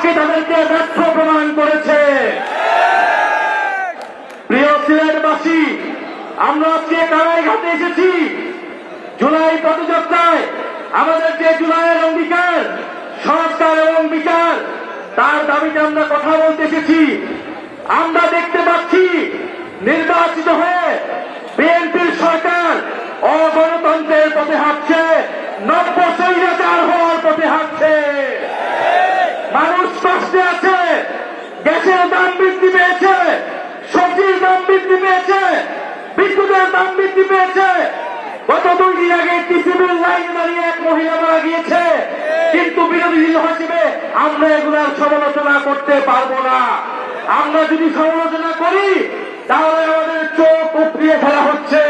আজকে তাদেরকে ব্যর্থ প্রমাণ করেছে। প্রিয় সিলেটবাসী, আমরা আজকে কারাইঘাটে এসেছি জুলাই পদযাত্রায়। আমাদের যে জুলাইয়ের অঙ্গীকার, সংস্কার এবং বিচার, তার দাবিতে আমরা কথা বলতে এসেছি। আমরা দেখতে পাচ্ছি নির্বাচিত হয়ে বিএনপির সরকার অগণতন্ত্রের পথে হাঁটছে, নব্য স্বৈরাচার হওয়ার পথে হাঁটছে। মানুষ কষ্টে আছে, গ্যাসের দাম বৃদ্ধি পেয়েছে, সবজির দাম বৃদ্ধি পেয়েছে, বিদ্যুতের দাম বৃদ্ধি পেয়েছে। গত 2 দিন আগে টিসিবির লাইনে দাঁড়িয়ে এক মহিলা মারা গিয়েছে, কিন্তু বিরোধী দল হিসেবে আমরা এগুলার সমালোচনা করতে পারবো না। আমরা যদি সমালোচনা করি তাহলে আমাদের চোখ উপড়িয়ে ফেলা হচ্ছে,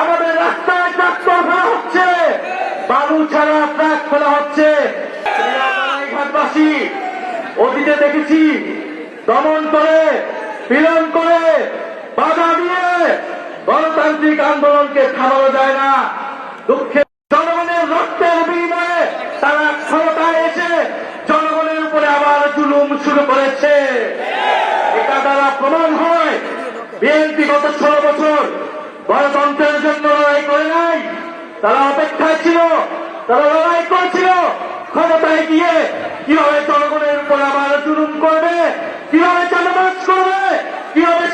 আমাদের রাস্তায় ট্রাক্টর ফেলা হচ্ছে, বালু ছাড়া ট্রাক ফেলা হচ্ছে। ঘাটবাসী, অতীতে দেখেছি দমন করে, পীড়ন করে, বাধা দিয়ে গণতান্ত্রিক আন্দোলনকে থামানো যায় না। দুঃখের জনগণের রক্তের বিনিময়ে তারা ক্ষমতায় এসে জনগণের উপরে আবার জুলুম শুরু করেছে। এটা দ্বারা প্রমাণ হয় বিএনপি গত 16 বছর গণতন্ত্রের জন্য লড়াই করে নাই। তারা অপেক্ষায় ছিল, তারা লড়াই করেছিল ক্ষমতায় গিয়ে কিভাবে জনগণের উপর আবার জুলুম করবে, কিভাবে চাঁদাবাজ করবে, কিভাবে